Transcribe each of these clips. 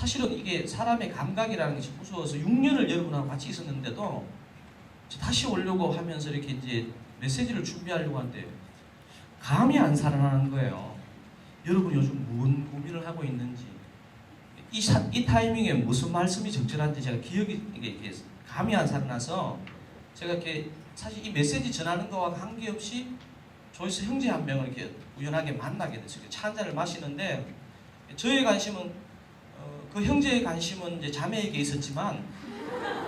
사실은 이게 사람의 감각이라는 것이 무서워서 6년을 여러분하고 같이 있었는데도 다시 오려고 하면서 이렇게 이제 메시지를 준비하려고 하는데 감이 안 살아나는 거예요. 여러분 요즘 무슨 고민을 하고 있는지, 이 타이밍에 무슨 말씀이 적절한지 제가 기억이 이게 감이 안 살아나서 제가 이렇게 사실 이 메시지 전하는 거와 관계없이 조이스 형제 한 명을 이렇게 우연하게 만나게 됐어요. 차 한 잔을 마시는데 저의 관심은 그 형제의 관심은 이제 자매에게 있었지만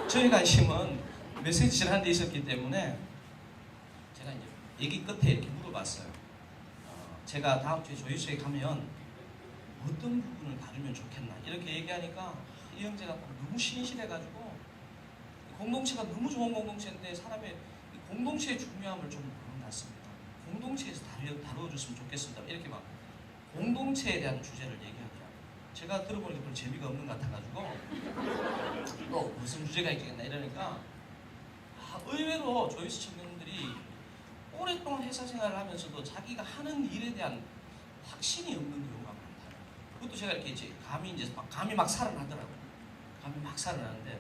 저의 관심은 메시지 전하는 데 있었기 때문에 제가 이제 얘기 끝에 이렇게 물어봤어요. 제가 다음 주에 조이스에 가면 어떤 부분을 다루면 좋겠나 이렇게 얘기하니까 이 형제가 너무 신실해가지고 공동체가 너무 좋은 공동체인데 사람의 공동체의 중요함을 좀 몰랐습니다. 공동체에서 다뤄줬으면 좋겠습니다. 이렇게 막 공동체에 대한 주제를 얘기하더라고요. 제가 들어보니까 별로 재미가 없는 것 같아가지고 또 무슨 주제가 있겠나 이러니까 의외로 조이스 청년들이 오랫동안 회사 생활을 하면서도 자기가 하는 일에 대한 확신이 없는 경우가 많다. 그것도 제가 이렇게 이제 감이 막 살아나더라고요. 감이 막 살아나는데,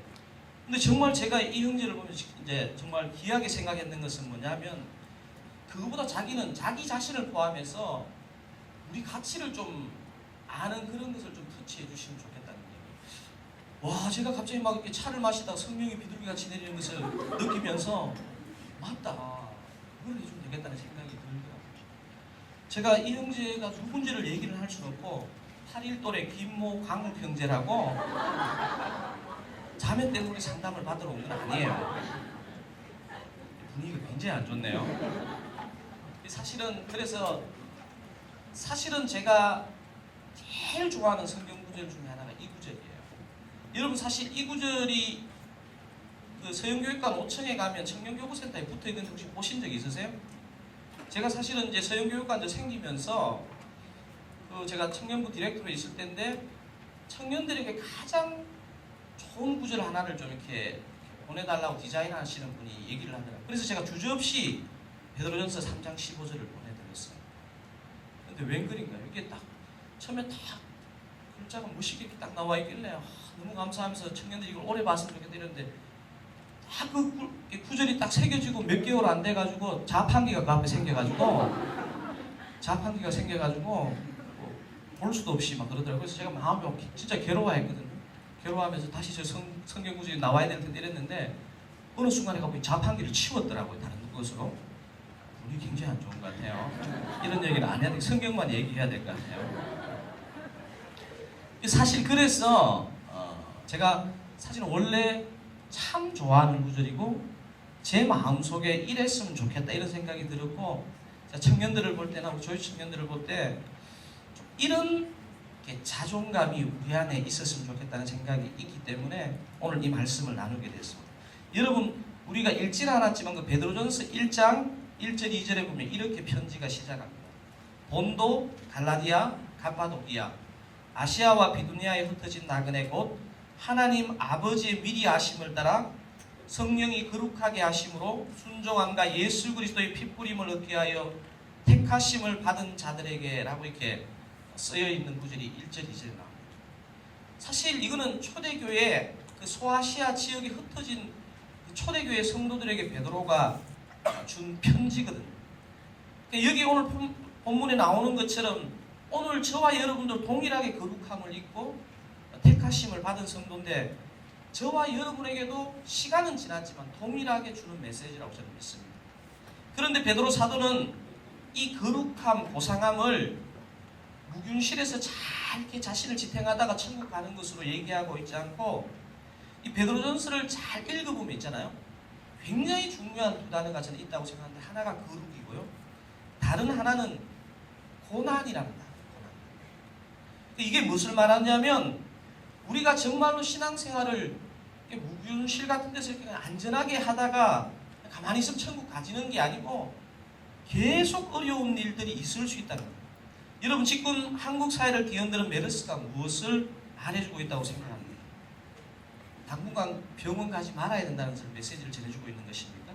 근데 정말 제가 이 형제를 보면 이제 정말 귀하게 생각했는 것은 뭐냐면, 그거보다 자기는 자기 자신을 포함해서 우리 가치를 좀 아는 그런 것을 좀 터치해 주시면 좋겠다는 얘기예요. 와, 제가 갑자기 막 이렇게 차를 마시다가 성령이 비둘기같이 내리는 것을 느끼면서 맞다. 그걸 해주면 되겠다는 생각이 들더라고요. 제가 이 형제가 누군지를 얘기를 할 수는 없고 8.1돌의 김모 강욱 형제라고 자매 때문에 상담을 받으러 온 건 아니에요. 분위기가 굉장히 안 좋네요. 사실은 제가 제일 좋아하는 성경 구절 중에 하나가 이 구절이에요. 여러분 사실 이 구절이 그 서영교육관 5층에 가면 청년교구센터에 붙어있는 거 혹시 보신 적 있으세요? 제가 사실은 이제 서영교육관 생기면서 제가 청년부 디렉터로 있을 때인데 청년들에게 가장 좋은 구절 하나를 좀 이렇게 보내달라고 디자인하시는 분이 얘기를 하더라고요. 그래서 제가 주저없이 베드로전서 3장 15절을 보내드렸어요. 근데 웬걸인가요? 이게 딱 처음에 딱 글자가 멋있게 이렇게 딱 나와 있길래 너무 감사하면서 청년들이 이걸 오래 봤으면 좋겠다 이랬는데 딱 그 구절이 딱 새겨지고 몇 개월 안 돼가지고 자판기가 그 앞에 생겨가지고 볼 수도 없이 막 그러더라고요. 그래서 제가 마음이 진짜 괴로워했거든요. 괴로워하면서 다시 저 성경 구절이 나와야 될 텐데 이랬는데 어느 순간에 가보니 자판기를 치웠더라고요. 다른 것으로. 우리 굉장히 안 좋은 것 같아요. 이런 얘기는 안 해야 돼. 성경만 얘기해야 될 것 같아요. 사실 그래서 제가 사실은 원래 참 좋아하는 구절이고 제 마음속에 이랬으면 좋겠다 이런 생각이 들었고, 청년들을 볼 때나 우리 조이스 청년들을 볼 때 이런 자존감이 우리 안에 있었으면 좋겠다는 생각이 있기 때문에 오늘 이 말씀을 나누게 됐습니다. 여러분 우리가 읽지는 않았지만 그 베드로전서 1장 1절 2절에 보면 이렇게 편지가 시작합니다. 본도, 갈라디아, 갑바도기아, 아시아와 비두니아에 흩어진 나그네 곧 하나님 아버지의 미리 아심을 따라 성령이 거룩하게 하심으로 순종함과 예수 그리스도의 핏부림을 얻게 하여 택하심을 받은 자들에게 라고 이렇게 쓰여있는 구절이 1절 2절에 나옵니다. 사실 이거는 초대교회 그 소아시아 지역에 흩어진 초대교회 성도들에게 베드로가 준 편지거든요. 여기 오늘 본문에 나오는 것처럼 오늘 저와 여러분도 동일하게 거룩함을 입고 택하심을 받은 성도인데 저와 여러분에게도 시간은 지났지만 동일하게 주는 메시지라고 저는 믿습니다. 그런데 베드로 사도는 이 거룩함, 고상함을 무균실에서 잘 이렇게 자신을 지탱하다가 천국 가는 것으로 얘기하고 있지 않고 이 베드로전서를 잘 읽어보면 있잖아요. 굉장히 중요한 두 단어가 저는 있다고 생각하는데 하나가 거룩이고요. 다른 하나는 고난이랍니다. 고난. 이게 무엇을 말하냐면 우리가 정말로 신앙생활을 무균실 같은 데서 이렇게 안전하게 하다가 가만히 있으면 천국 가지는 게 아니고 계속 어려운 일들이 있을 수 있다는 거예요. 여러분 지금 한국 사회를 뒤흔드는 메르스가 무엇을 말해주고 있다고 생각합니다. 당분간 병원 가지 말아야 된다는 메시지를 전해주고 있는 것입니까?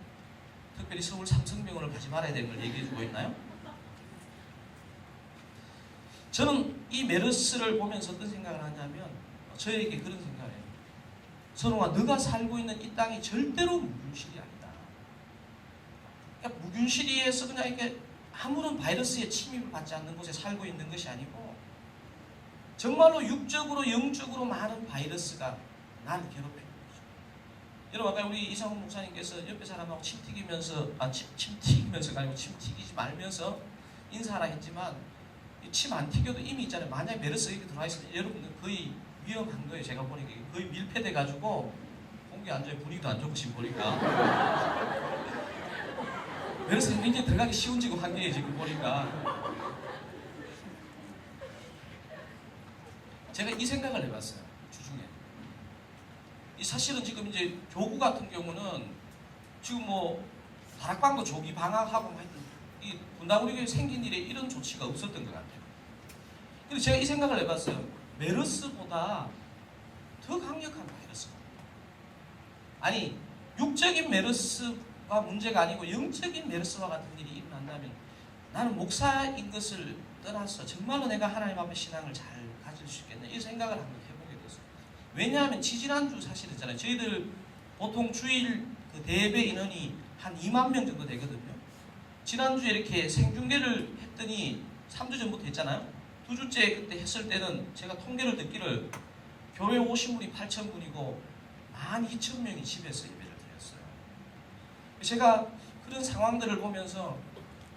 특별히 서울 삼성병원을 가지 말아야 되는 걸 얘기해주고 있나요? 저는 이 메르스를 보면서 어떤 생각을 하냐면 저에게 그런 생각이에요. 선홍아, 너가 살고 있는 이 땅이 절대로 무균실이 아니다. 그러니까 무균실이에서 그냥 이렇게 아무런 바이러스의 침입을 받지 않는 곳에 살고 있는 것이 아니고 정말로 육적으로 영적으로 많은 바이러스가 나를 괴롭히는 거죠. 여러분, 아까 우리 이상훈 목사님께서 옆에 사람하고 침 튀기면서가 아니고 침 튀기지 말면서 인사하라 했지만 침 안 튀겨도 이미 있잖아요. 만약에 메르스 이렇게 들어와 있으면 여러분들 거의 위험한 거예요. 제가 보니까 거의 밀폐돼 가지고 공기 안 좋아요. 분위기도 안 좋고 지금 보니까 메르스가 굉장히 들어가기 쉬운 지금 환경에 지금 보니까 제가 이 생각을 해봤어요. 주중에 이 사실은 지금 이제 교구 같은 경우는 지금 뭐 다락방도 조기 방학하고 하여튼 이 분당 우리 생긴 일에 이런 조치가 없었던 것 같아요. 근데 제가 이 생각을 해봤어요. 메르스보다 더 강력한 바이러스가 아니 육적인 메르스가 문제가 아니고 영적인 메르스와 같은 일이 일어난다면 나는 목사인 것을 떠나서 정말로 내가 하나님 앞에 신앙을 잘 가질 수 있겠냐 이 생각을 한번 해보게 됐어요. 왜냐하면 지지난주 사실이잖아요. 저희들 보통 주일 그 대예배 인원이 한 2만 명 정도 되거든요. 지난주에 이렇게 생중계를 했더니 3주 전부터 했잖아요. 2주째 그때 했을 때는 제가 통계를 듣기를 교회 오신 분이 8,000분이고 12,000명이 집에서 예배를 드렸어요. 제가 그런 상황들을 보면서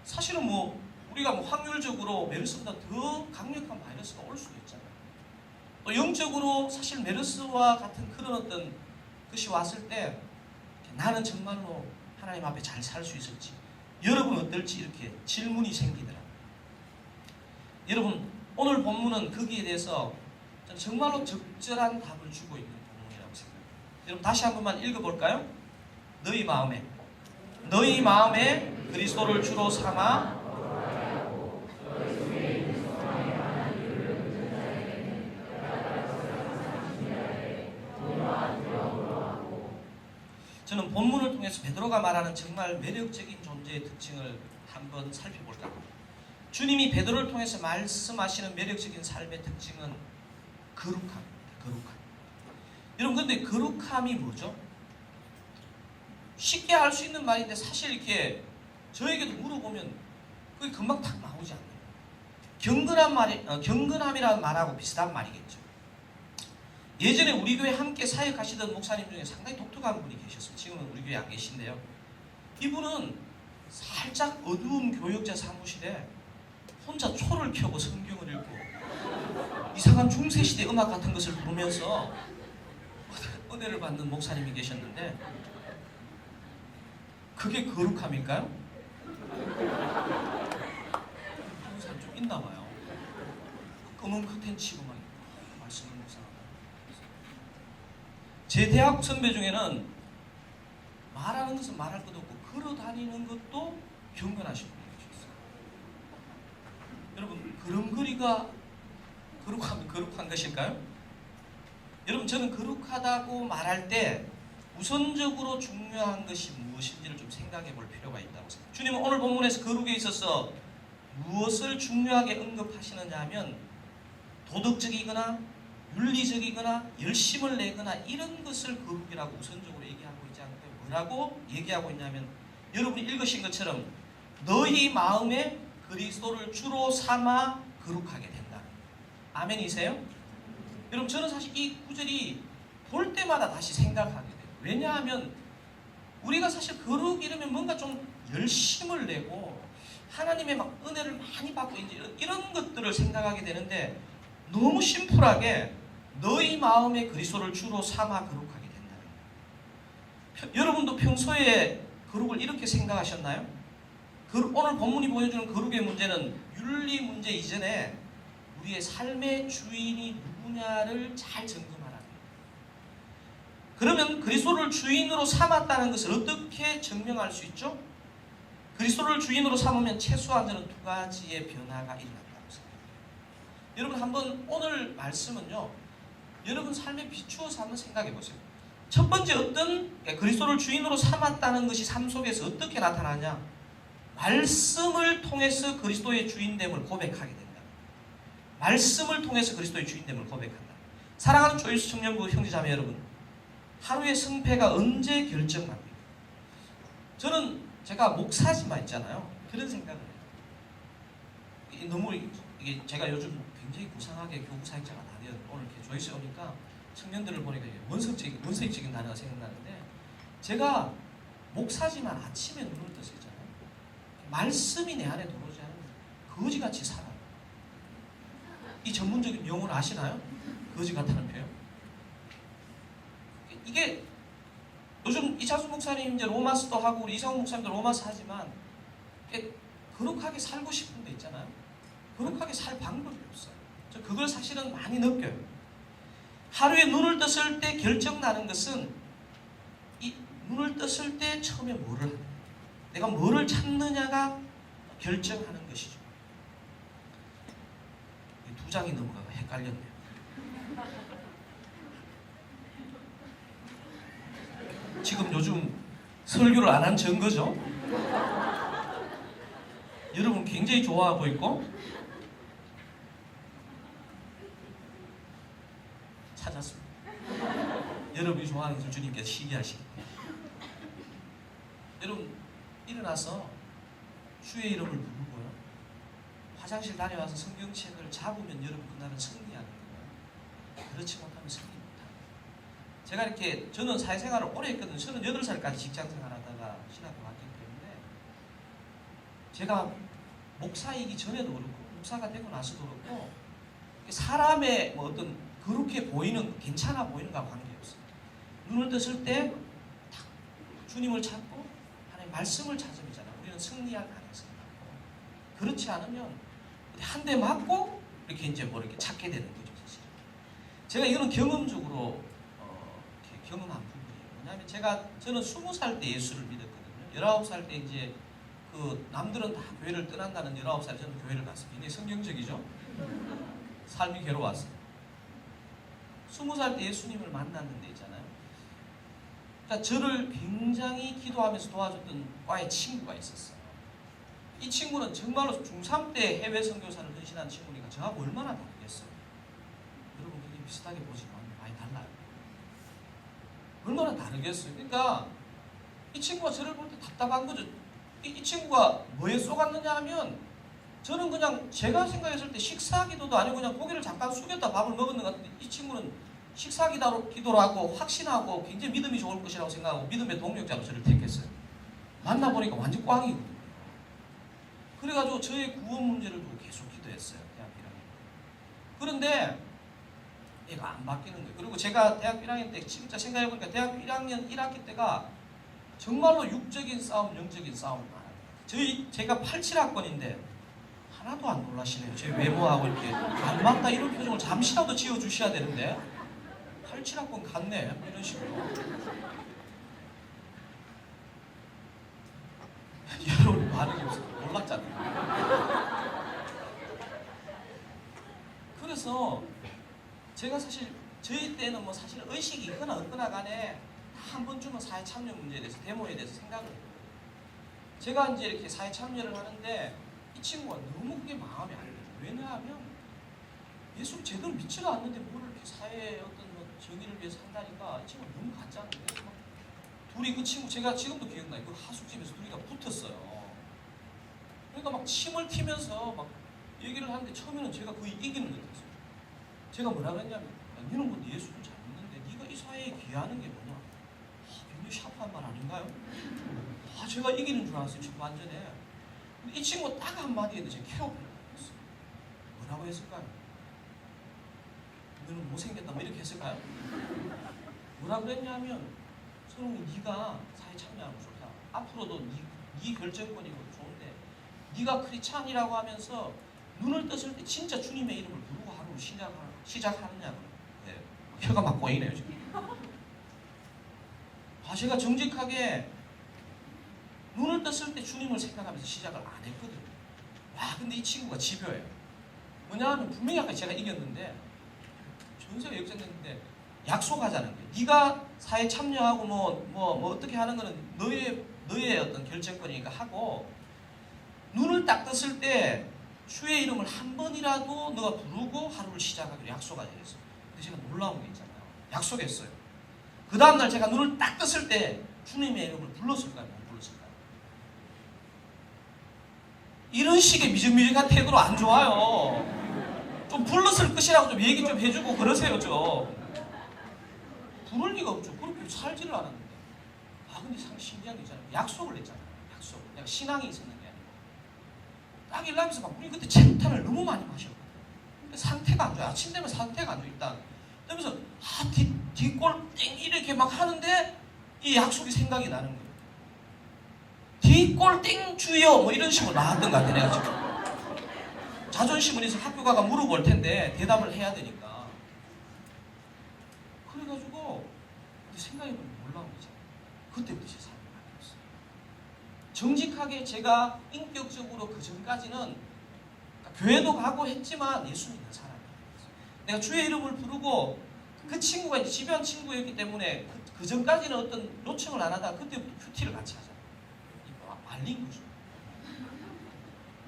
사실은 뭐 우리가 뭐 확률적으로 메르스보다 더 강력한 바이러스가 올 수도 있잖아요. 또 영적으로 사실 메르스와 같은 그런 어떤 것이 왔을 때 나는 정말로 하나님 앞에 잘 살 수 있을지 여러분 어떨지 이렇게 질문이 생기더라고요. 여러분 오늘 본문은 거기에 대해서 정말로 적절한 답을 주고 있는 본문이라고 생각합니다. 여러분 다시 한 번만 읽어볼까요? 너희 마음에 그리스도를 주로 삼아 저는 본문을 통해서 베드로가 말하는 정말 매력적인 존재의 특징을 한번 살펴볼까 합니다. 주님이 베드로를 통해서 말씀하시는 매력적인 삶의 특징은 거룩함입니다. 거룩함. 여러분 근데 거룩함이 뭐죠? 쉽게 알 수 있는 말인데 사실 이렇게 저에게도 물어보면 그게 금방 탁 나오지 않나요? 경건함이라는 말하고 비슷한 말이겠죠. 예전에 우리 교회 함께 사역하시던 목사님 중에 상당히 독특한 분이 계셨어요. 지금은 우리 교회 안 계신데요. 이분은 살짝 어두운 교역자 사무실에 혼자 초를 켜고 성경을 읽고 이상한 중세시대 음악 같은 것을 부르면서 은혜를 받는 목사님이 계셨는데 그게 거룩함일까요? 그런 사람 좀 있나 봐요. 검은 커튼 치고 막 말씀을 묵상하고. 제 대학 선배 중에는 말하는 것은 말할 것도 없고 걸어 다니는 것도 경건하신 분이 계셨어요. 여러분 걸음걸이가 거룩한 것일까요? 여러분 저는 거룩하다고 말할 때 우선적으로 중요한 것이 무엇인지를 좀 생각해 볼 필요가 있다고 생각합니다. 주님은 오늘 본문에서 거룩에 있어서 무엇을 중요하게 언급하시느냐 하면 도덕적이거나 윤리적이거나 열심을 내거나 이런 것을 거룩이라고 우선적으로 얘기하고 있지 않고 뭐라고 얘기하고 있냐면 여러분이 읽으신 것처럼 너희 마음에 그리스도를 주로 삼아 거룩하게 된다. 아멘이세요? 여러분 저는 사실 이 구절이 볼 때마다 다시 생각하게 돼요. 왜냐하면 우리가 사실 거룩 이러면 뭔가 좀 열심을 내고 하나님의 막 은혜를 많이 받고 이제 이런 것들을 생각하게 되는데 너무 심플하게 너희 마음에 그리스도를 주로 삼아 거룩하게 된다는 거예요. 여러분도 평소에 거룩을 이렇게 생각하셨나요? 오늘 본문이 보여주는 거룩의 문제는 윤리 문제 이전에 우리의 삶의 주인이 누구냐를 잘 점검하라는 거예요. 그러면 그리스도를 주인으로 삼았다는 것을 어떻게 증명할 수 있죠? 그리스도를 주인으로 삼으면 최소한 저는 두 가지의 변화가 일어난다고 생각해요. 여러분 한번 오늘 말씀은요. 여러분 삶에 비추어서 한번 생각해 보세요. 첫 번째 그리스도를 주인으로 삼았다는 것이 삶 속에서 어떻게 나타나냐? 말씀을 통해서 그리스도의 주인됨을 고백하게 된다. 말씀을 통해서 그리스도의 주인됨을 고백한다. 사랑하는 조이스 청년부 형제자매 여러분, 하루의 승패가 언제 결정납니까? 저는 제가 목사지만 있잖아요. 그런 생각을 해요. 너무 이게 제가 요즘 굉장히 구상하게 교구 사역자가 다 되어 오늘 이렇게 조이스에 오니까 청년들을 보니까 원색적인 단어가 생각나는데, 제가 목사지만 아침에 눈을 떠서 있잖아요. 말씀이 내 안에 들어오지 않으면 거지같이 살아요. 이 전문적인 용어를 아시나요? 거지 같다는 표현. 이게 요즘 이차수 목사님 이제 로마스도 하고 우리 이상훈 목사님도 로마스 하지만 거룩하게 살고 싶은 데 있잖아요. 거룩하게 살 방법이 없어요. 저 그걸 사실은 많이 느껴요. 하루에 눈을 떴을 때 결정나는 것은 이 눈을 떴을 때 처음에 뭐를 하느냐, 내가 뭐를 찾느냐가 결정하는 것이죠. 두 장이 넘어가고 헷갈렸네요. 지금 요즘 설교를 안 한 증거죠? 여러분 굉장히 좋아하고 있고, 찾았습니다. 여러분이 좋아하는 것을 주님께서 시기하십니다. 여러분 일어나서 주의 이름을 부르고요, 화장실 다녀와서 성경책을 잡으면 여러분 그날은 승리하는 거예요. 그렇지 못하면 승리 못합니다. 제가 이렇게, 저는 사회생활을 오래 했거든요. 38살까지 직장생활 하다가 신학교 갔기 때문에 제가 목사이기 전에도 그렇고 목사가 되고 나서도 그렇고 사람의 뭐 어떤 그렇게 보이는, 괜찮아 보이는 것과 관계없어요. 눈을 떴을 때 딱 주님을 찾고 하나님의 말씀을 찾으면잖아요. 우리는 승리할 가능성이 많고, 그렇지 않으면 한 대 맞고 이렇게 이제 뭐 이렇게 찾게 되는 거죠, 사실. 제가 이거는 경험적으로 이렇게 경험한 부분이에요. 왜냐하면 저는 20살 때 예수를 믿었거든요. 19살 때 이제 그 남들은 다 교회를 떠난다는 19살에 저는 교회를 갔어요. 굉장히 성경적이죠. 삶이 괴로웠어요. 20살 때 예수님을 만났는데 있잖아요. 그러니까 저를 굉장히 기도하면서 도와줬던 과의 친구가 있었어요. 이 친구는 정말로 중3 때 해외 선교사를 헌신한 친구니까 저하고 얼마나 다르겠어요. 여러분 굉장히 비슷하게 보지만 많이 달라요. 얼마나 다르겠어요. 그러니까 이 친구가 저를 볼 때 답답한 거죠. 이 친구가 뭐에 쏘갔느냐 하면, 저는 그냥 제가 생각했을 때 식사 기도도 아니고 그냥 고개를 잠깐 숙였다 밥을 먹었는 것 같은데, 이 친구는 식사 기도를 하고 확신하고 굉장히 믿음이 좋을 것이라고 생각하고 믿음의 동력자로 저를 택했어요. 만나보니까 완전 꽝이거든요. 그래가지고 저의 구원 문제를 두고 계속 기도했어요. 대학교 1학년. 그런데 얘가 안 바뀌는 거예요. 그리고 제가 대학교 1학년 때 진짜 생각해보니까 대학교 1학년 1학기 때가 정말로 육적인 싸움, 영적인 싸움이 많아요. 제가 87학번인데 하나도 안 놀라시네요. 제 외모하고 이렇게 안 맞다 이런 표정을 잠시라도 지어주셔야 되는데 87학번 같네 이런 식으로. 여러분 반응이 없어요. 놀랐잖아요. 그래서 제가 사실 저희 때는 뭐 사실 의식이 있거나 없거나 간에 한 번쯤은 사회 참여 문제에 대해서, 데모에 대해서 생각을 해요. 제가 이제 이렇게 사회 참여를 하는데 이 친구가 너무 그게 마음에 안 들어요. 왜냐하면 예수를 제대로 믿지도 않는데 뭘 이렇게 사회의 어떤 뭐 정의를 위해서 한다니까 이 친구가 너무 가짜는 거예요. 둘이, 그 친구 제가 지금도 기억나요. 그 하숙집에서 둘이가 붙었어요. 그러니까 막 침을 튀면서 막 얘기를 하는데 처음에는 제가 거의 이기는 것 같았어요. 제가 뭐라 그랬냐면, 야, 너는 뭐 예수를 잘 믿는데 네가 이 사회에 귀하는 게 뭐냐? 굉장히 샤프한 말 아닌가요? 제가 이기는 줄 알았어요. 지금 완전해. 이 친구가 딱 한마디 했는데 제가 캐럿을 했어요. 뭐라고 했을까요? 너는 못생겼다 뭐 이렇게 했을까요? 뭐라 그랬냐면, 서롱이 네가 사회 참여하는 거 좋다. 앞으로도 네 결정권이고 좋은데 네가 크리스찬이라고 하면서 눈을 떴을 때 진짜 주님의 이름을 부르고 하루를 시작하느냐고. 네. 혀가 막 꼬이네요 지금. 제가 정직하게 눈을 떴을 때 주님을 생각하면서 시작을 안 했거든요. 근데 이 친구가 집요해요. 뭐냐면 분명히 아까 제가 이겼는데, 전세가 역전됐는데 약속하자는 거예요. 네가 사회 참여하고 뭐 어떻게 하는 거는 너의 어떤 결정권이니까 하고, 눈을 딱 떴을 때 주의 이름을 한 번이라도 너가 부르고 하루를 시작하기로 약속하자 했어. 근데 제가 놀라운 게 있잖아요. 약속했어요. 그 다음날 제가 눈을 딱 떴을 때 주님의 이름을 불렀을까요? 못 불렀을까요? 이런 식의 미적미적한 태도로 안 좋아요. 좀 불렀을 것이라고 좀 얘기 좀 해주고 그러세요 좀. 부를 리가 없죠. 그렇게 살지를 않았는데. 아 근데 참 신기한 게 있잖아요. 약속을 했잖아요. 약속. 내가 신앙이 있었는 게 아니고. 딱 일하면서 막 우리 그때 체류탄을 너무 많이 마셨거든요. 근데 상태가 안 좋아요. 아침 되면 상태가 안 좋아 일단. 그러면서 뒷골 땡 이렇게 막 하는데 이 약속이 생각이 나는 거예요. 뒷골 땡 주여 뭐 이런 식으로 나왔던 것 같아 내가 지금. 자존심은 있어 학교 가가 물어볼 텐데 대답을 해야 되니까. 그래가지고 생각해보면 놀라운 거죠. 그때부터 제 삶이 바뀌었어요. 정직하게 제가 인격적으로 그 전까지는 그러니까 교회도 가고 했지만 예수 믿는 사람이었어요. 내가 주의 이름을 부르고 그 친구가 이제 집요한 친구였기 때문에 그 전까지는 어떤 요청을 안 하다가 그때부터 큐티를 같이 하잖아요. 말린 거죠.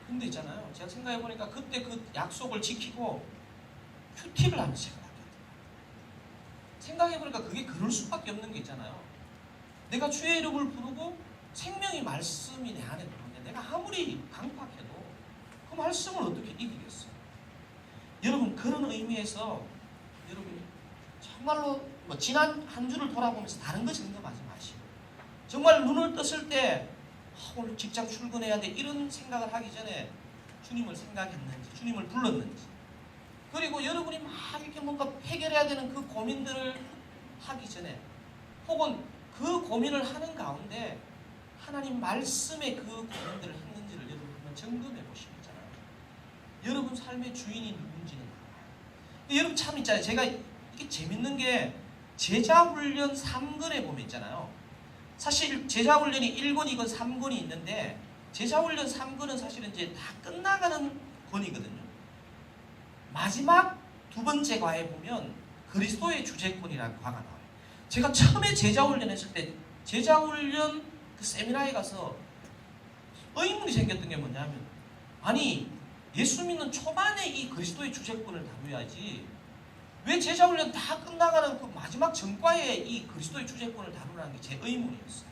근데 있잖아요. 제가 생각해보니까 그때 그 약속을 지키고 큐티를 하면서 제가 바뀌었던 거예요. 생각해보니까 그게 그럴 수밖에 없는 게 있잖아요. 내가 주의 이름을 부르고 생명의 말씀이 내 안에 들어오는데 내가 아무리 강팍해도 그 말씀을 어떻게 이기겠어요? 여러분 그런 의미에서 여러분이 정말로 뭐 지난 한 주를 돌아보면서 다른 거 생각하지 마시고 정말 눈을 떴을 때 오늘 직장 출근해야 돼 이런 생각을 하기 전에 주님을 생각했는지 주님을 불렀는지 그리고 여러분이 막 이렇게 뭔가 해결해야 되는 그 고민들을 하기 전에 혹은 그 고민을 하는 가운데 하나님 말씀에 그 고민들을 했는지를 여러분 한번 점검해 보시면 있잖아요. 여러분 삶의 주인이 누군지는 알아요. 여러분 참 있잖아요. 제가 이게 재밌는 게 제자훈련 3권에 보면 있잖아요. 사실 제자훈련이 1권, 2권, 3권이 있는데 제자훈련 3권은 사실은 이제 다 끝나가는 권이거든요. 마지막 두 번째 과에 보면 그리스도의 주제권이라는 과가 나와요. 제가 처음에 제자훈련 했을 때 제자훈련 그 세미나에 가서 의문이 생겼던 게 뭐냐면 아니 예수 믿는 초반에 이 그리스도의 주제권을 다루어야지 왜 제자훈련 다 끝나가는 그 마지막 전과에 이 그리스도의 주제권을 다루라는 게 제 의문이었어요.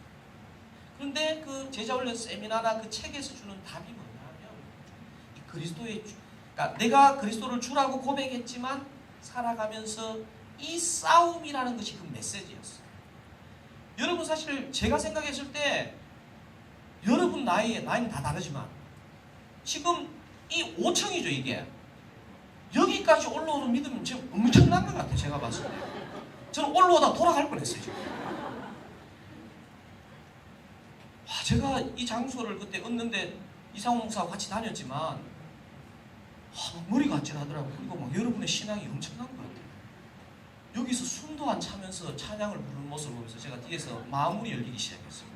그런데 그 제자훈련 세미나나 그 책에서 주는 답이 뭐냐면 이 그리스도의 그러니까 내가 그리스도를 주라고 고백했지만 살아가면서 이 싸움이라는 것이 그 메시지였어요. 여러분 사실 제가 생각했을 때 여러분 나이는 다 다르지만 지금 이 5층이죠 이게. 여기까지 올라오는 믿음은 지금 엄청난 것 같아요. 제가 봤을 때. 저는 올라오다 돌아갈 뻔했어요. 지금. 제가 이 장소를 그때 얻는데 이상호 목사와 같이 다녔지만 머리가 아찔하더라고요. 그리고 막 여러분의 신앙이 엄청난 것 같아요. 여기서 숨도 안 차면서 찬양을 부르는 모습을 보면서 제가 뒤에서 마음문이 열리기 시작했어요.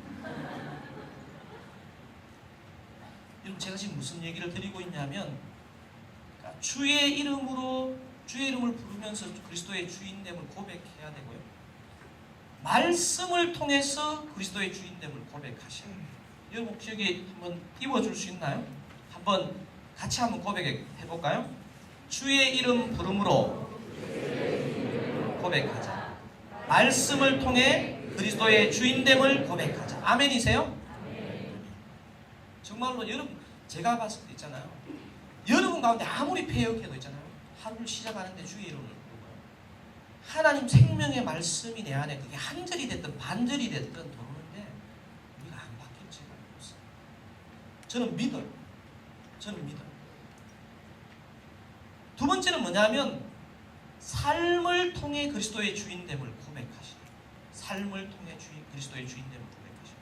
여러분 제가 지금 무슨 얘기를 드리고 있냐면 주의 이름으로 주의 이름을 부르면서 그리스도의 주인됨을 고백해야 되고요. 말씀을 통해서 그리스도의 주인됨을 고백하셔야 돼요. 여러분 혹시 여기 한번 띄워줄 수 있나요? 한번 같이 한번 고백해 볼까요? 주의 이름 부름으로 고백하자. 말씀을 통해 그리스도의 주인됨을 고백하자. 아멘이세요? 정말로 여러분 제가 봤을 때 있잖아요. 여러분 가운데 아무리 패역해도 있잖아요. 하루를 시작하는데 주의 이름을 부르고요. 하나님 생명의 말씀이 내 안에 그게 한 절이 됐든 반 절이 됐든 들어오는데 우리가 안 바뀔 지가 없어요. 저는 믿어요. 저는 믿어요. 두 번째는 뭐냐면 삶을 통해 그리스도의 주인됨을 고백하시라. 삶을 통해 그리스도의 주인됨을 고백하시라.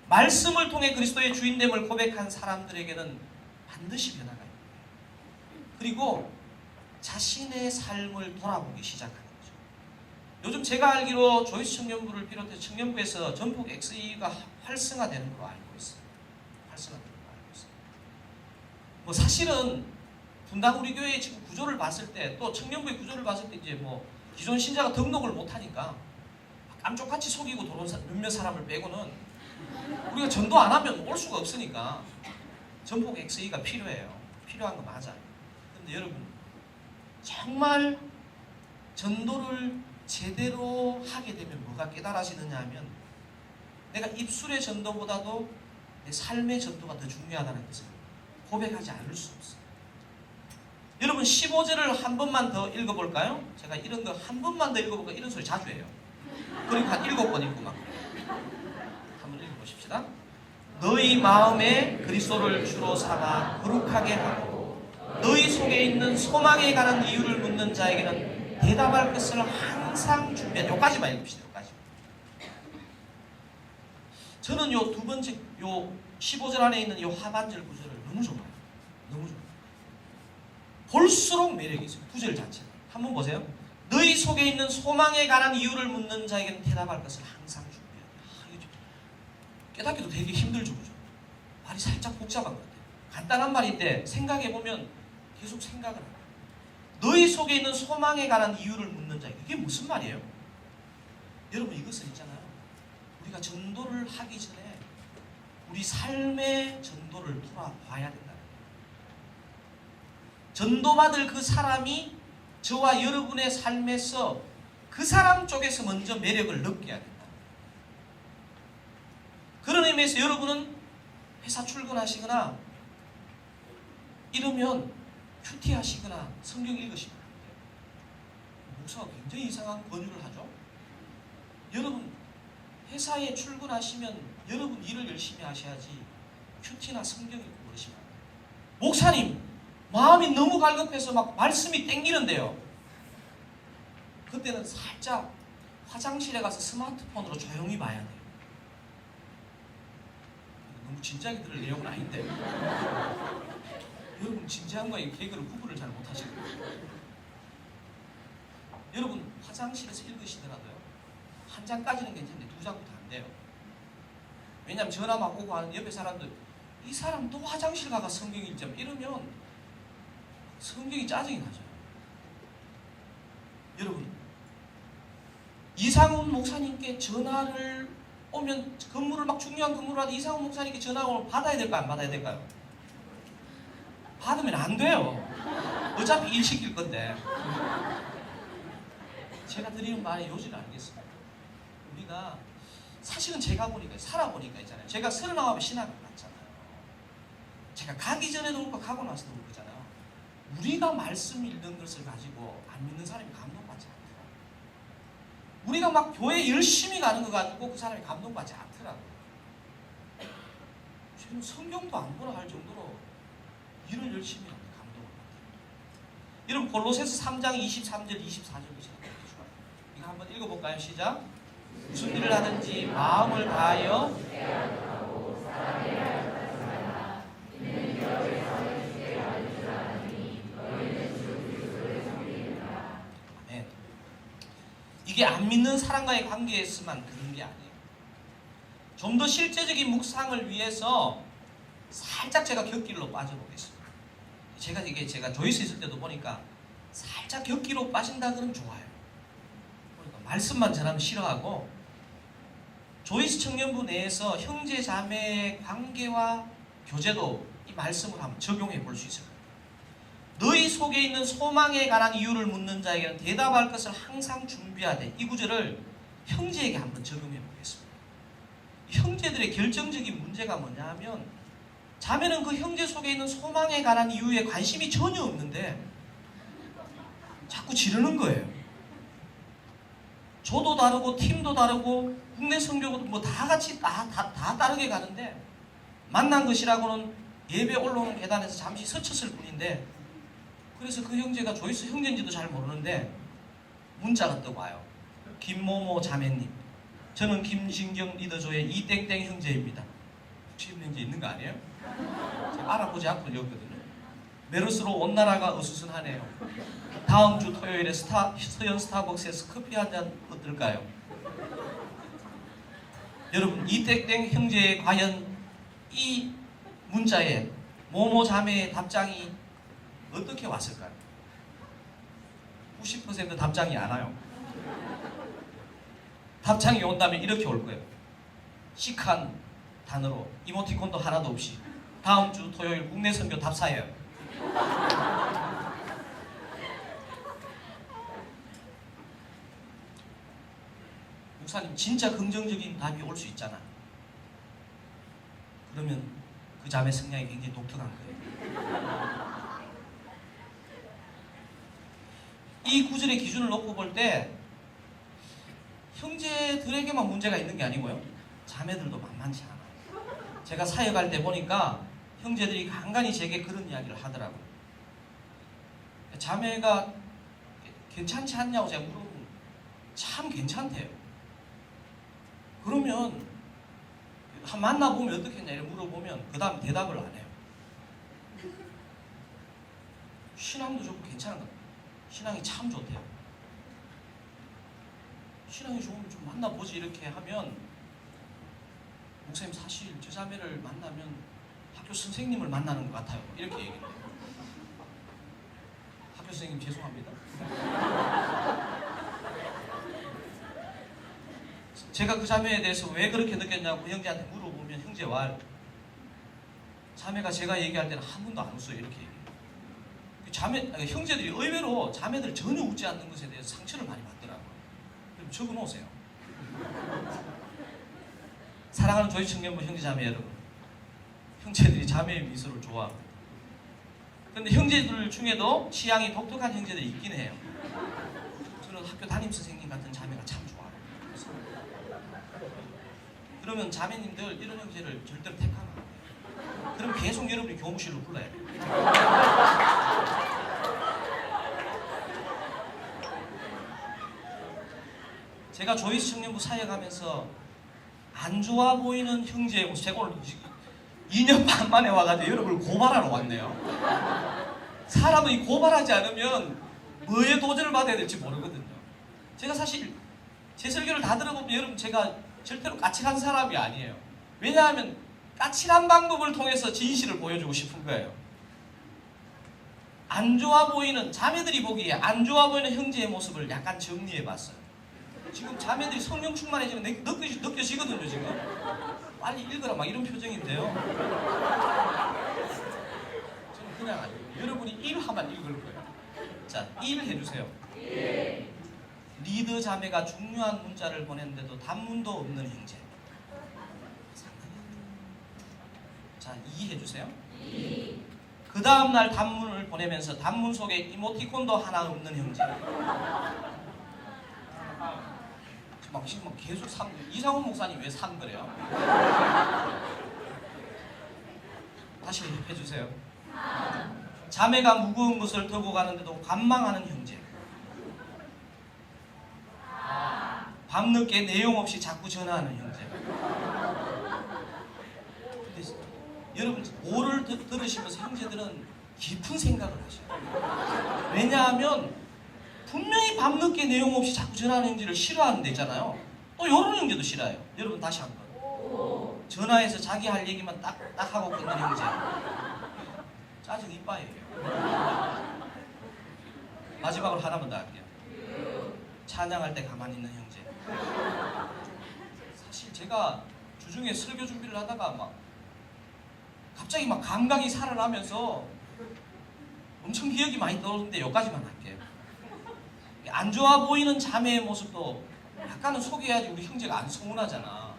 말씀을 통해 그리스도의 주인됨을 고백한 사람들에게는 반드시 변화가 있습니다. 그리고 자신의 삶을 돌아보기 시작하는 거죠. 요즘 제가 알기로 조이스 청년부를 비롯해 청년부에서 전폭 XE가 활성화되는 걸로 알고 있어요. 활성화되는 걸로 알고 있어요. 뭐 사실은 분당 우리 교회의 지금 구조를 봤을 때 또 청년부의 구조를 봤을 때 이제 뭐 기존 신자가 등록을 못하니까 깜짝같이 속이고 들어온 몇몇 사람을 빼고는 우리가 전도 안 하면 올 수가 없으니까 전폭 XE가 필요해요. 필요한 거 맞아요. 근데 여러분 정말 전도를 제대로 하게 되면 뭐가 깨달아지느냐 하면 내가 입술의 전도보다도 내 삶의 전도가 더 중요하다는 것을 고백하지 않을 수 없어요. 여러분 15절을 한 번만 더 읽어볼까요? 제가 이런 거 한 번만 더 읽어볼까요? 이런 소리 자주 해요. 그리고 한 7번 읽고 막 한번 읽어보십시다. 너희 마음에 그리스도를 주로 삼아 거룩하게 하고 너희 속에 있는 소망에 관한 이유를 묻는 자에게는 대답할 것을 항상 준비하자. 여기까지만 읽읍시다. 여기까지. 저는 요 두 번째 요 15절 안에 있는 요 하반절 구절을 너무 좋아해요. 너무 좋아요. 볼수록 매력이 있어요. 구절 자체가. 한번 보세요. 너희 속에 있는 소망에 관한 이유를 묻는 자에게는 대답할 것을 항상 준비하자. 깨닫기도 되게 힘들죠. 그죠? 말이 살짝 복잡한 것 같아요. 간단한 말인데 생각해보면 계속 생각을 합니다. 너희 속에 있는 소망에 관한 이유를 묻는 자. 이게 무슨 말이에요? 여러분 이것은 있잖아요. 우리가 전도를 하기 전에 우리 삶의 전도를 돌아봐야 된다. 전도받을 그 사람이 저와 여러분의 삶에서 그 사람 쪽에서 먼저 매력을 느껴야 된다. 그런 의미에서 여러분은 회사 출근하시거나 이러면 큐티 하시거나 성경 읽으시면 안 돼요. 목사가 굉장히 이상한 권유를 하죠. 여러분 회사에 출근하시면 여러분 일을 열심히 하셔야지 큐티나 성경 읽고 그러시면 안 돼요. 목사님 마음이 너무 갈급해서 막 말씀이 땡기는데요. 그때는 살짝 화장실에 가서 스마트폰으로 조용히 봐야 돼요. 너무 진지하게 들을 내용은 아닌데 여러분 진지함과 이 개그를 구분을 잘 못하시거든요. 여러분 화장실에서 읽으시더라도요. 한 장까지는 괜찮은데 두 장부터 안 돼요. 왜냐하면 전화 막 오고 하는 옆에 사람들 이 사람 또 화장실 가가 성경 읽자 이러면 성경이 짜증이 나죠. 여러분 이상훈 목사님께 전화를 오면 근무를 막 중요한 근무를 하는데 이상훈 목사님께 전화가 오면 받아야 될까요? 안 받아야 될까요? 받으면 안 돼요. 어차피 일 시킬 건데. 제가 드리는 말의 요지를 알겠습니다. 우리가 사실은 제가 보니까 살아보니까 있잖아요. 제가 39에 신학을 갔잖아요. 제가 가기 전에도 그렇고 가고 나서도 그렇잖아요. 우리가 말씀 읽는 것을 가지고 안 믿는 사람이 감동받지 않더라고요. 우리가 막 교회 열심히 가는 거 가지고 그 사람이 감동받지 않더라고요. 지금 성경도 안 보라 할 정도로 일을 열심히 하는데 감동을 받아요. 여러분 골로새서 3장 23절 24절을 제가 읽어주세요. 이거 한번 읽어볼까요? 시작. 무슨 일을 하든지 마음을 다하여 이게 안 믿는 사람과의 관계에서만 그런 게 아니에요. 좀 더 실제적인 묵상을 위해서 살짝 제가 곁길로 빠져보겠습니다. 제가 조이스 있을 때도 보니까 살짝 곁길로 빠진다 그러면 좋아요. 그러니까 말씀만 전하면 싫어하고 조이스 청년부 내에서 형제 자매의 관계와 교제도 이 말씀을 한번 적용해 볼 수 있을 거예요. 너희 속에 있는 소망에 관한 이유를 묻는 자에게는 대답할 것을 항상 준비하되 이 구절을 형제에게 한번 적용해 보겠습니다. 형제들의 결정적인 문제가 뭐냐 하면 자매는 그 형제 속에 있는 소망에 관한 이유에 관심이 전혀 없는데 자꾸 지르는 거예요. 조도 다르고 팀도 다르고 국내 선교도 뭐 다 같이 다 다르게 가는데 만난 것이라고는 예배 올라오는 계단에서 잠시 스쳤을 뿐인데 그래서 그 형제가 조이스 형제인지도 잘 모르는데 문자가 떠 와요. 김모모 자매님, 저는 김진경 리더조의 이땡땡 형제입니다. 혹시 형제 있는 거 아니에요? 제가 알아보지 않고 여기거든요. 메르스로 온 나라가 어수선하네요. 다음 주 토요일에 서현 스타벅스에서 커피 한 잔 어떨까요? 여러분 이땡땡 형제의 과연 이 문자에 모모 자매의 답장이 어떻게 왔을까요? 90% 답장이 안 와요. 답장이 온다면 이렇게 올 거예요. 시크한 단어로 이모티콘도 하나도 없이 다음 주 토요일 국내 선교 답사예요. 목사님 진짜 긍정적인 답이 올 수 있잖아. 그러면 그 자매 성향이 굉장히 독특한 거예요. 이 구절의 기준을 놓고 볼 때 형제들에게만 문제가 있는 게 아니고요, 자매들도 만만치 않아요. 제가 사역할 때 보니까 형제들이 간간히 제게 그런 이야기를 하더라고요. 자매가 괜찮지 않냐고 제가 물어보면 참 괜찮대요. 그러면 만나보면 어떻겠냐 이렇게 물어보면 그 다음 대답을 안 해요. 신앙도 좋고 괜찮은 것 같아요. 신앙이 참 좋대요. 신앙이 좋으면 좀 만나보지 이렇게 하면, 목사님 사실 저 자매를 만나면 학교 선생님을 만나는 것 같아요 이렇게 얘기해요. 학교 선생님 죄송합니다. 제가 그 자매에 대해서 왜 그렇게 느꼈냐고 형제한테 물어보면 형제와 자매가 제가 얘기할 때는 한 번도 안 웃어요 이렇게 얘기해요. 형제들이 의외로 자매들 전혀 웃지 않는 것에 대해서 상처를 많이 받더라고요. 그럼 적어놓으세요. 사랑하는 조이 청년부 형제자매 여러분, 형제들이 자매의 미소를 좋아합니다. 그런데 형제들 중에도 취향이 독특한 형제들이 있긴 해요. 저는 학교 담임 선생님 같은 자매가 참 좋아요. 그러면 자매님들 이런 형제를 절대로 택하면 안 돼요. 그럼 계속 여러분이 교무실로 불러야 돼요. 제가 조이스 청년부 사역하면서 안 좋아 보이는 형제의 모습, 제가 오늘 2년 반 만에 와가지고 여러분을 고발하러 왔네요. 사람이 고발하지 않으면 뭐에 도전을 받아야 될지 모르거든요. 제가 사실 제 설교를 다 들어보면 여러분 제가 절대로 까칠한 사람이 아니에요. 왜냐하면 까칠한 방법을 통해서 진실을 보여주고 싶은 거예요. 안 좋아 보이는, 자매들이 보기에 안 좋아 보이는 형제의 모습을 약간 정리해봤어요. 지금 자매들이 성령 충만해지면 느껴지거든요. 지금 빨리 읽어라 막 이런 표정인데요. 저는 그냥 아니에요. 여러분이 1 하면 읽을 거예요. 자, 1 해주세요. 리더 자매가 중요한 문자를 보냈는데도 단문도 없는 형제. 자, 2 해주세요. 그 다음날 단문을 보내면서 단문 속에 이모티콘도 하나 없는 형제. 지금 계속 이상훈 목사님 왜 산 거래요? 다시 해주세요. 자매가 무거운 것을 들고 가는데도 관망하는 형제. 밤늦게 내용 없이 자꾸 전화하는 형제. 여러분 5를 들으시면서 형제들은 깊은 생각을 하셔요. 왜냐하면 분명히 밤늦게 내용 없이 자꾸 전화하는 형제를 싫어하는 데 있잖아요. 또 이런 형제도 싫어요. 여러분 다시 한번. 전화해서 자기 할 얘기만 딱 하고 끊는 형제. 짜증 이빠이에요. 마지막으로 하나만 더 할게요. 찬양할 때 가만히 있는 형제. 사실 제가 주중에 설교 준비를 하다가 갑자기 감각이 살아나면서 엄청 기억이 많이 떠오르는데 여기까지만 할게요. 안 좋아 보이는 자매의 모습도 약간은 소개해야지 우리 형제가 안 서운하잖아.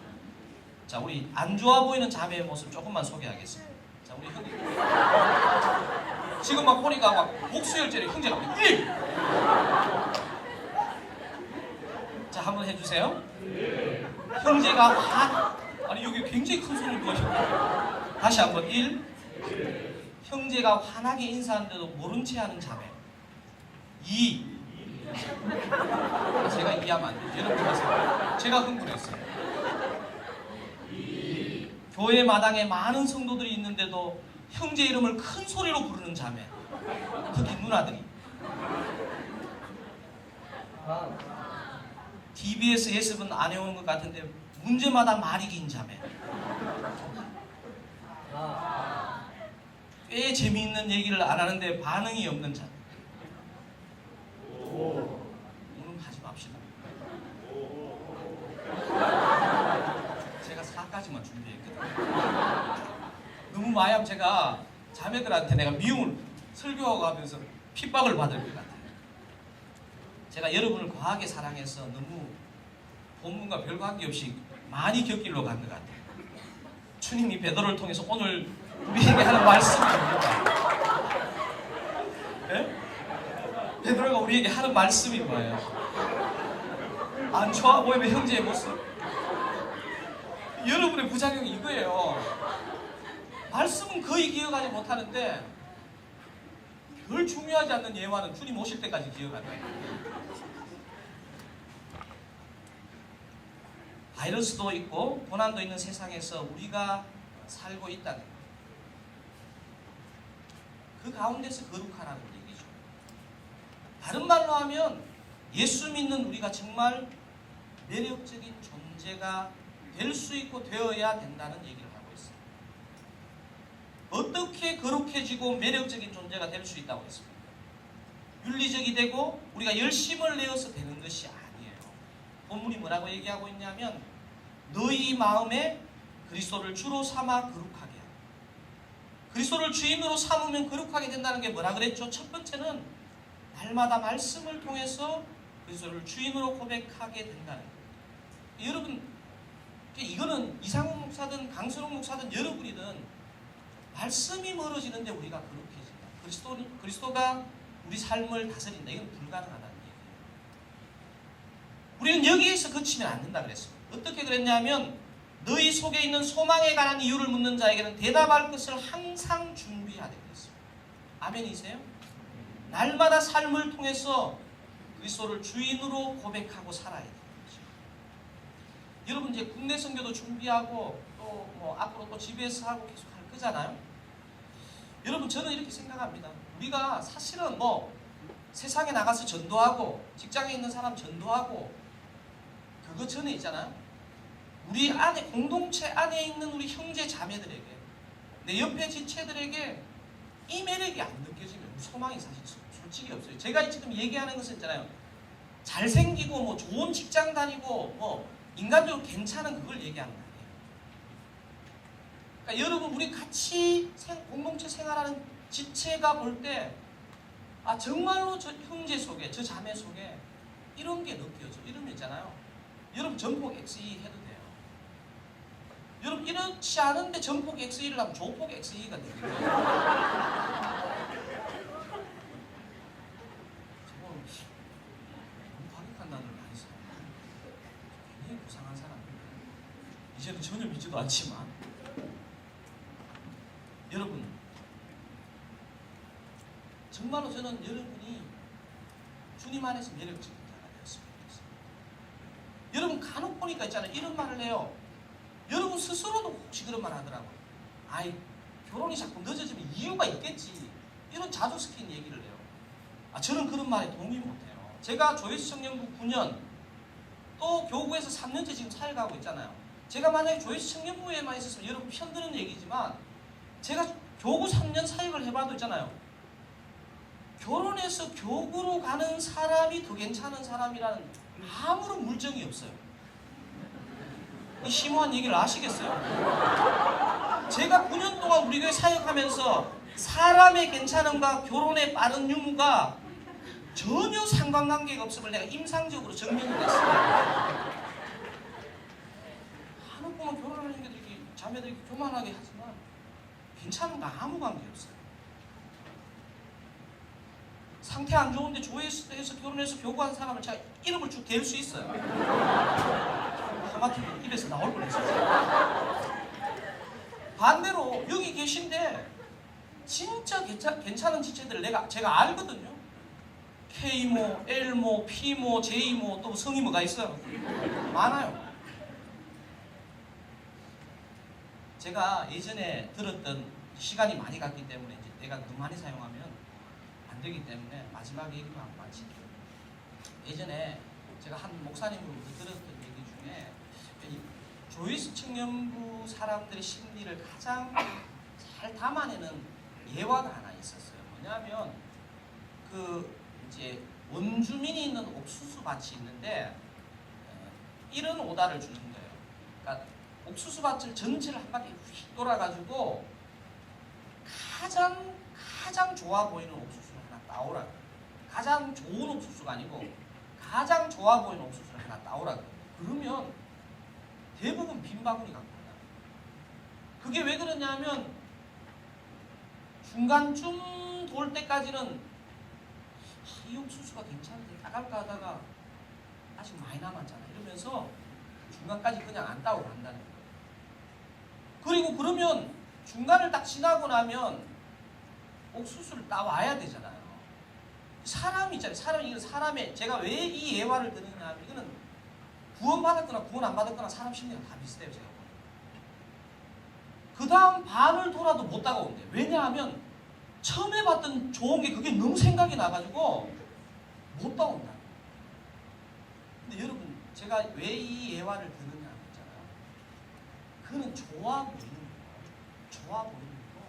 자, 우리 안 좋아 보이는 자매의 모습 조금만 소개하겠습니다. 자, 우리 형제 지금 보니까 복수열전에 형제가 1! 자, 한번 해주세요. 형제가 아니 여기 굉장히 큰 소리를 부으셨고, 다시 한번 1. 형제가 환하게 인사하는데도 모른 채 하는 자매. 2. 제가 이해하면 안 돼요. 여러분 하세요. 제가 흥분했어요. 교회 마당에 많은 성도들이 있는데도 형제 이름을 큰 소리로 부르는 자매. 특히 누나들이. TBS 예습은 안 해오는 것 같은데 문제마다 말이 긴 자매. 꽤 재미있는 얘기를 안 하는데 반응이 없는 자매. 오늘 하지 맙시다. 제가 4까지만 준비했거든요. 너무 마약 제가 자매들한테 내가 미움을 설교하고 하면서 핍박을 받을 것 같아요. 제가 여러분을 과하게 사랑해서 너무 본문과 별 관계없이 많이 곁길로 간 것 같아요. 주님이 베드로를 통해서 오늘 우리에게 하는 말씀이 뭡니까? 예? 베드로가 우리에게 하는 말씀이 뭐예요? 안 좋아 보이는 형제의 모습. 여러분의 부작용이 이거예요. 말씀은 거의 기억하지 못하는데 별 중요하지 않는 예화는 주님 오실 때까지 기억한다. 바이러스도 있고 고난도 있는 세상에서 우리가 살고 있다는 것. 그 가운데서 거룩하라는 얘기죠. 다른 말로 하면 예수 믿는 우리가 정말 매력적인 존재가 될 수 있고 되어야 된다는 얘기를 하고 있어요. 어떻게 거룩해지고 매력적인 존재가 될 수 있다고 했습니까? 윤리적이 되고 우리가 열심을 내어서 되는 것이 아니에요. 본문이 뭐라고 얘기하고 있냐면 너희 마음에 그리스도를 주로 삼아 거룩하게 하라. 그리스도를 주인으로 삼으면 거룩하게 된다는 게 뭐라 그랬죠? 첫 번째는 날마다 말씀을 통해서 그리스도를 주인으로 고백하게 된다는 거예요. 여러분, 이거는 이상훈 목사든 강선홍 목사든 여러분이든 말씀이 멀어지는데 우리가 거룩해진다. 그리스도가 우리 삶을 다스린다. 이건 불가능하다는 얘기예요. 우리는 여기에서 그치면 안 된다 그랬습니다. 어떻게 그랬냐면 너희 속에 있는 소망에 관한 이유를 묻는 자에게는 대답할 것을 항상 준비하되 그랬습니다. 아멘이세요? 날마다 삶을 통해서 그리스도를 주인으로 고백하고 살아야 돼요. 여러분 이제 국내 선교도 준비하고 또 뭐 앞으로 또 집에서 하고 계속 할 거잖아요. 여러분 저는 이렇게 생각합니다. 우리가 사실은 뭐 세상에 나가서 전도하고 직장에 있는 사람 전도하고 그거 전에 있잖아요. 우리 안에 공동체 안에 있는 우리 형제 자매들에게 내 옆에 지체들에게 이 매력이 안 느껴지면 소망이 사실 솔직히 없어요. 제가 지금 얘기하는 것은 있잖아요. 잘생기고 뭐 좋은 직장 다니고 뭐 인간적으로 괜찮은 그걸 얘기하는 거예요. 그러니까 여러분 우리 같이 공동체 생활하는 지체가 볼 때 아 정말로 저 형제 속에 저 자매 속에 이런 게 느껴져. 이런 거 있잖아요. 여러분 전폭 XE 해도 돼요. 여러분 이렇지 않은데 전폭 XE를 하면 조폭 XE가 돼요. 너무 과격한 단어를 많이 써요. 굉장히 고상한 사람입니다. 이제는 전혀 믿지도 않지만 여러분 정말로 저는 여러분이 주님 안에서 매력적인 자가 되었으면 좋겠어요. 여러분 간혹 보니까 있잖아요. 이런 말을 해요. 여러분 스스로도 혹시 그런 말 하더라고요. 아이 결혼이 자꾸 늦어지면 이유가 있겠지. 이런 자주 섞인 얘기를 해요. 아 저는 그런 말에 동의 못해요. 제가 조회수 청년부 9년 또 교구에서 3년째 지금 살아가고 있잖아요. 제가 만약에 조회수 청년부에만 있었으면 여러분 편드는 얘기지만 제가 교구 3년 사역을 해봐도 있잖아요. 결혼해서 교구로 가는 사람이 더 괜찮은 사람이라는 아무런 물정이 없어요. 이 심오한 얘기를 아시겠어요? 제가 9년 동안 우리 교회 사역하면서 사람의 괜찮음과 결혼의 빠른 유무가 전혀 상관관계가 없음을 내가 임상적으로 증명을 했어요. 한옥 보면 결혼하는 게 이렇게 자매들이 교만하게 하지만 괜찮은가 아무 관계 없어요. 상태 안 좋은데 조회에서 결혼해서 교구한 사람을 제가 이름을 쭉 댈 수 있어요. 하마터면 입에서 나올 뻔했어요. 반대로 여기 계신데 진짜 괜찮은 지체들을 제가 알거든요. K모, L모, P모, J모 또 성이모가 있어요. 많아요. 제가 예전에 들었던 시간이 많이 갔기 때문에 이제 내가 너무 많이 사용하면 안 되기 때문에 마지막 얘기만 하고 마칠게요. 예전에 제가 한 목사님으로부터 들었던 얘기 중에 조이스 청년부 사람들의 심리를 가장 잘 담아내는 예화가 하나 있었어요. 뭐냐면 그 이제 원주민이 있는 옥수수 밭이 있는데 이런 오다를 주는 거예요. 그러니까 옥수수 밭을 전체를 한 바퀴 휙 돌아가지고 가장 좋아 보이는 옥수수를 하나 따오라. 가장 좋은 옥수수가 아니고 가장 좋아 보이는 옥수수를 하나 따오라. 그러면 대부분 빈 바구니 갖고 나요. 그게 왜 그러냐면 중간쯤 돌 때까지는 이 옥수수가 괜찮은데 따갈까 하다가 아직 많이 남았잖아 이러면서 중간까지 그냥 안 따고 간다는 거예요. 그리고 그러면 중간을 딱 지나고 나면 옥수수를 따와야 되잖아요. 사람이 있잖아요. 사람의 제가 왜 이 예화를 드느냐 하면 이거는 구원받았거나 구원 안 받았거나 사람 심리가 다 비슷해요. 제가 그 다음 반을 돌아도 못 따가온대요. 왜냐하면 처음에 봤던 좋은 게 그게 너무 생각이 나가지고 못 따온다. 근데 여러분 제가 왜 이 예화를 드느냐 했잖아요. 그는 좋아 보이는 거예요. 좋아 보이는 거.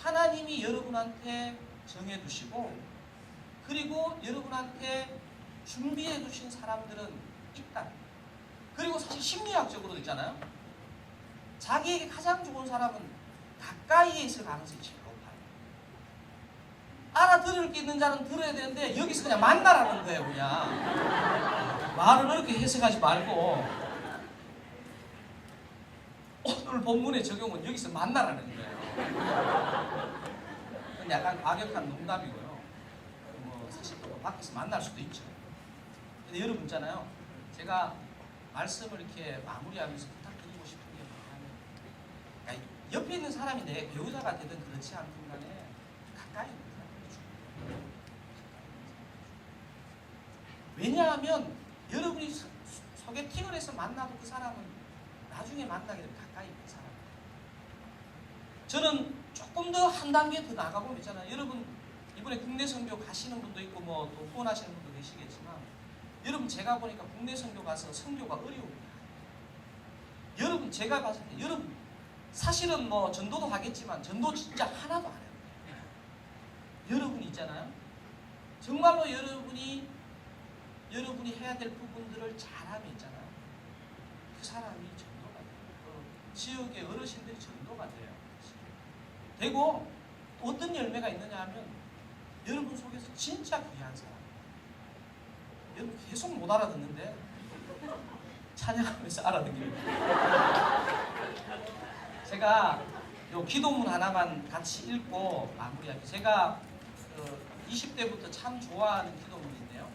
하나님이 여러분한테 정해두시고 그리고 여러분한테 준비해두신 사람들은 있다. 그리고 사실 심리학적으로도 있잖아요. 자기에게 가장 좋은 사람은 가까이에 있을 가능성이 제일 높아요. 알아들을 게 있는 자는 들어야 되는데 여기서 그냥 만나라는 거예요. 그냥 말을 그렇게 해석하지 말고 오늘 본문의 적용은 여기서 만나라는 거예요. 그건 약간 과격한 농담이고요. 뭐 사실 또 밖에서 만날 수도 있죠. 근데 여러분 있잖아요. 제가 말씀을 이렇게 마무리하면서 부탁드리고 싶은 게 뭐냐면 그러니까 옆에 있는 사람이 내 배우자가 되든 그렇지 않든 간에 가까이 있는 사람이 중요해요. 왜냐하면 여러분이 소개팅을 해서 만나도 그 사람은 나중에 만나게 되면 가까이 있는 사람. 저는 조금 더 한 단계 더 나가보면 있잖아요. 여러분 이번에 국내 선교 가시는 분도 있고 뭐 또 후원하시는 분도 계시겠지만 여러분 제가 보니까 국내 선교 가서 선교가 어려웁니다. 여러분 제가 봤을 때 여러분 사실은 뭐 전도도 하겠지만 전도 진짜 하나도 안 해요. 여러분이 있잖아요. 정말로 여러분이 해야 될 부분들을 잘하면 있잖아요. 그 사람이 전도가 돼요. 그 지역의 어르신들이 전도가 돼요. 되고 어떤 열매가 있느냐 하면 여러분 속에서 진짜 귀한 사람. 여러분 계속 못 알아듣는데 찬양하면서 알아듣습니다. 제가 요 기도문 하나만 같이 읽고 마무리할게요. 제가 20대부터 참 좋아하는 기도문인데요.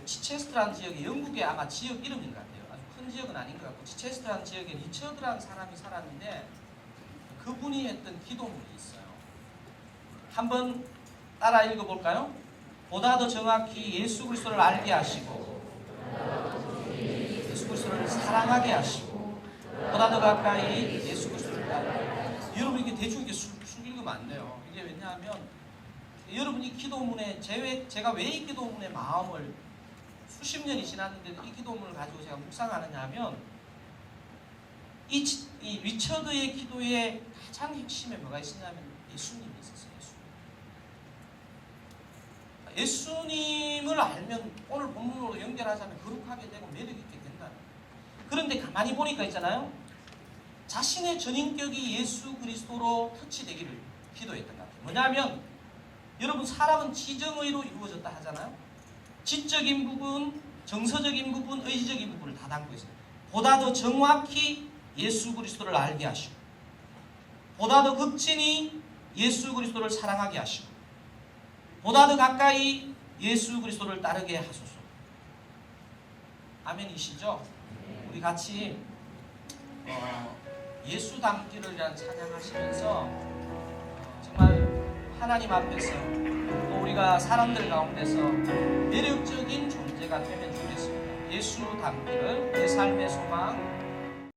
치체스트라는 지역이 영국의 아마 지역 이름인 것 같아요. 아주 큰 지역은 아닌 것 같고 치체스트라는 지역에 리처드라는 사람이 살았는데 그분이 했던 기도문이 있어요. 한번 따라 읽어볼까요? 보다 더 정확히 예수 그리스도를 알게 하시고 예수 그리스도를 사랑하게 하시고 보다 더 가까이 예수 그리스도를 따르게 하시고 여러분 이게 대충 이렇게 쑥 읽으면 안 돼요. 이게 왜냐하면 여러분 이 기도문에 제가 왜 이 기도문의 마음을 수십 년이 지났는데도 이 기도문을 가지고 제가 묵상하느냐 하면 이 리처드의 기도의 가장 핵심에 뭐가 있었냐면 예수님이 있었어요. 예수님을 알면 오늘 본문으로 연결하자면 거룩하게 되고 매력있게 된다. 그런데 가만히 보니까 있잖아요. 자신의 전인격이 예수 그리스도로 터치되기를 기도했던 것 같아요. 뭐냐면 여러분 사람은 지정의로 이루어졌다 하잖아요. 지적인 부분, 정서적인 부분, 의지적인 부분을 다 담고 있어요. 보다 더 정확히 예수 그리스도를 알게 하시고 보다 더 극진히 예수 그리스도를 사랑하게 하시고 보다 더 가까이 예수 그리스도를 따르게 하소서. 아멘이시죠? 우리 같이 예수 닮기를이라는 찬양하시면서 정말 하나님 앞에서 또 우리가 사람들 가운데서 매력적인 존재가 되면 좋겠습니다. 예수 닮기를 내 삶의 소망